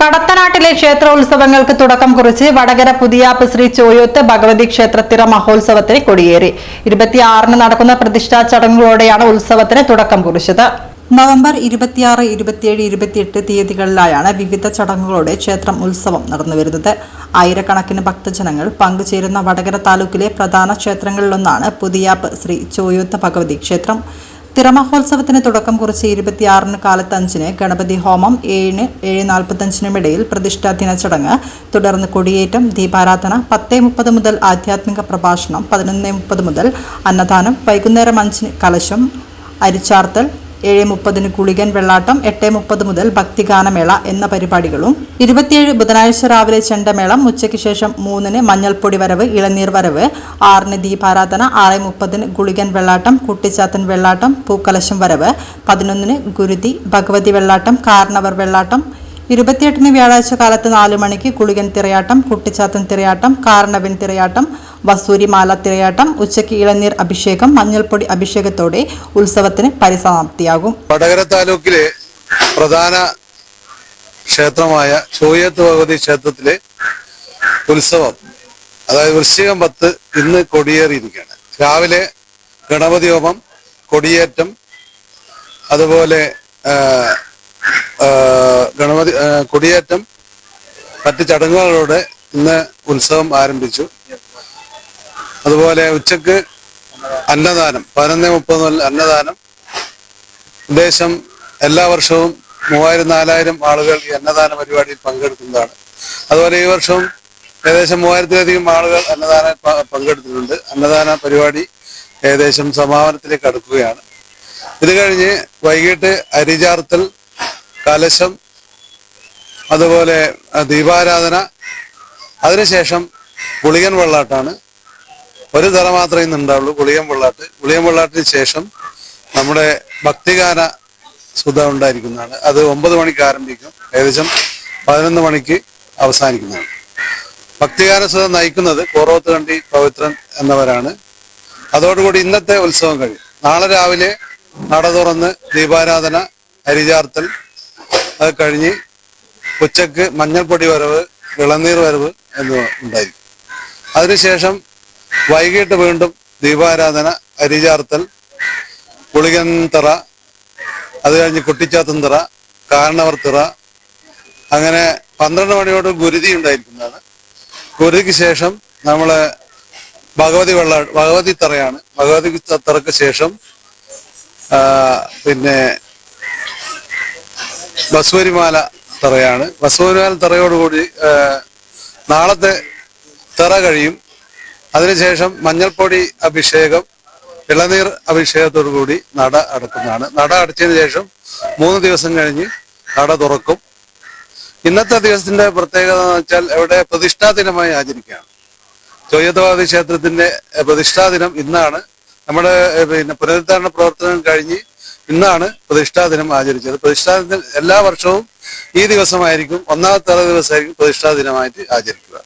കടത്തനാട്ടിലെ ക്ഷേത്രോത്സവങ്ങൾക്ക് തുടക്കം കുറിച്ച് വടകര പുതിയാപ്പ് ശ്രീ ചോയോത്ത് ഭഗവതി ക്ഷേത്ര തിറ മഹോത്സവത്തിന് കൊടിയേറി 26-ന് നടക്കുന്ന പ്രതിഷ്ഠാ ചടങ്ങുകളോടെയാണ് ഉത്സവത്തിന് തുടക്കം കുറിച്ചത്. നവംബർ 26, 27, 28 തീയതികളിലായാണ് വിവിധ ചടങ്ങുകളോടെ ക്ഷേത്രം ഉത്സവം നടന്നുവരുന്നത്. ആയിരക്കണക്കിന് ഭക്തജനങ്ങൾ പങ്കുചേരുന്ന വടകര താലൂക്കിലെ പ്രധാന ക്ഷേത്രങ്ങളിലൊന്നാണ് പുതിയാപ്പ് ശ്രീ ചോയോത്ത് ഭഗവതി ക്ഷേത്രം. തിറമഹോത്സവത്തിന് തുടക്കം കുറിച്ച് 26-ന് കാലത്ത് 5-ന് ഗണപതി ഹോമം, 7-ന് 7:45-നുമിടയിൽ പ്രതിഷ്ഠാ ദിന ചടങ്ങ്, തുടർന്ന് കൊടിയേറ്റം, ദീപാരാധന, 10:30 മുതൽ ആധ്യാത്മിക പ്രഭാഷണം, 11:30 മുതൽ അന്നദാനം, വൈകുന്നേരം 5-ന് കലശം, അരിച്ചാർത്തൽ, 7:30-ന് കുളികൻ വെള്ളാട്ടം, 8:30 മുതൽ ഭക്തിഗാനമേള എന്ന പരിപാടികളും, 27 ബുധനാഴ്ച രാവിലെ ചെണ്ടമേളം, ഉച്ചയ്ക്ക് ശേഷം 3-ന് മഞ്ഞൾപ്പൊടി വരവ്, ഇളനീർ വരവ്, 6-ന് ദീപാരാധന, 6:30-ന് കുളികൻ വെള്ളാട്ടം, കുട്ടിച്ചാത്തൻ വെള്ളാട്ടം, പൂക്കലശം വരവ്, 11-ന് ഗുരുതി, ഭഗവതി വെള്ളാട്ടം, കാരണവർ വെള്ളാട്ടം, 28-ന് വ്യാഴാഴ്ച കാലത്ത് 4 മണിക്ക് കുളികൻ തിറയാട്ടം, കുട്ടിച്ചാത്തൻ തിറയാട്ടം, കാരണവൻ തിറയാട്ടം, വസൂരിമാല തിറയാട്ടം, ഉച്ചയ്ക്ക് ഇളനീർ അഭിഷേകം, മഞ്ഞൾപ്പൊടി അഭിഷേകത്തോടെ ഉത്സവത്തിന് പരിസമാപ്തിയാകും. വടകര താലൂക്കിലെ പ്രധാന ക്ഷേത്രമായ ചോയോത്ത് ഭഗവതി ക്ഷേത്രത്തിലെ ഉത്സവം, അതായത് വൃശ്ചികം 10 ഇന്ന് കൊടിയേറിയിരിക്കുകയാണ്. രാവിലെ ഗണപതി ഹോമം, കൊടിയേറ്റം, അതുപോലെ കൊടിയേറ്റം മറ്റ് ചടങ്ങുകളോടെ ഇന്ന് ഉത്സവം ആരംഭിച്ചു. അതുപോലെ ഉച്ചക്ക് അന്നദാനം, 11:30 മുതൽ അന്നദാനം. ഉദ്ദേശം എല്ലാ വർഷവും 3000-4000 ആളുകൾ ഈ അന്നദാന പരിപാടിയിൽ പങ്കെടുക്കുന്നതാണ്. അതുപോലെ ഈ വർഷവും ഏകദേശം 3000-ലധികം ആളുകൾ അന്നദാന പങ്കെടുത്തിട്ടുണ്ട്. അന്നദാന പരിപാടി ഏകദേശം സമാപനത്തിലേക്ക് അടുക്കുകയാണ്. ഇത് കഴിഞ്ഞ് വൈകിട്ട് അരിചാർത്തൽ, കലശം, അതുപോലെ ദീപാരാധന, അതിനുശേഷം ഗുളികൻ വെള്ളാട്ടാണ്. ഒരു തറ മാത്രമേ ഇന്ന് ഉണ്ടാവുള്ളൂ, ഗുളികൻ വെള്ളാട്ട്. ഗുളികൻ വെള്ളാട്ടിന് ശേഷം നമ്മുടെ ഭക്തിഗാന സുധ ഉണ്ടായിരിക്കുന്നതാണ്. അത് 9 മണിക്ക് ആരംഭിക്കും, ഏകദേശം 11 മണിക്ക് അവസാനിക്കുന്നതാണ്. ഭക്തിഗാന സുധ നയിക്കുന്നത് കോറോത്ത് കണ്ടി പവിത്രൻ എന്നവരാണ്. അതോടുകൂടി ഇന്നത്തെ ഉത്സവം കഴിയും. നാളെ രാവിലെ നട തുറന്ന് ദീപാരാധന, അരിചാർത്തൽ, അത് കഴിഞ്ഞ് ഉച്ചക്ക് മഞ്ഞൾപ്പൊടി വരവ്, ഇളനീർ വരവ് എന്നിവ ഉണ്ടായിരിക്കും. അതിനുശേഷം വൈകിട്ട് വീണ്ടും ദീപാരാധന, അരിചാർത്തൽ, ഗുളികൻ തിറ, അത് കഴിഞ്ഞ് കുട്ടിച്ചാത്തൻ തിറ, കാരണവർ തിറ, അങ്ങനെ 12 മണിയോട് ഗുരുതി ഉണ്ടായിരിക്കുന്നതാണ്. ഗുരുതിക്ക് ശേഷം നമ്മള് ഭഗവതി തിറയാണ്. ഭഗവതി തിറക്ക് ശേഷം പിന്നെ വസൂരിമാല തിറയാണ്. വസൂരിമാല തിറയോടുകൂടി നാളത്തെ തിറ കഴിയും. അതിനുശേഷം മഞ്ഞൾപ്പൊടി അഭിഷേകം, ഇളനീർ അഭിഷേകത്തോടു കൂടി നട അടക്കുന്നതാണ്. നട അടച്ചതിന് ശേഷം 3 ദിവസം കഴിഞ്ഞ് നട തുറക്കും. ഇന്നത്തെ ദിവസത്തിന്റെ പ്രത്യേകത എന്ന് വെച്ചാൽ ഇവിടെ പ്രതിഷ്ഠാ ദിനമായി ആചരിക്കുകയാണ്. ചോയോത്ത് ഭഗവതി ക്ഷേത്രത്തിന്റെ പ്രതിഷ്ഠാ ദിനം ഇന്നാണ്. നമ്മുടെ പുനരുദ്ധാരണ പ്രവർത്തനം കഴിഞ്ഞ് ഇന്നാണ് പ്രതിഷ്ഠാ ദിനം ആചരിച്ചത്. പ്രതിഷ്ഠാ ദിനം എല്ലാ വർഷവും ഈ ദിവസമായിരിക്കും, 1-ാമത്തെ ദിവസമായിരിക്കും പ്രതിഷ്ഠാ ദിനമായിട്ട് ആചരിക്കുക.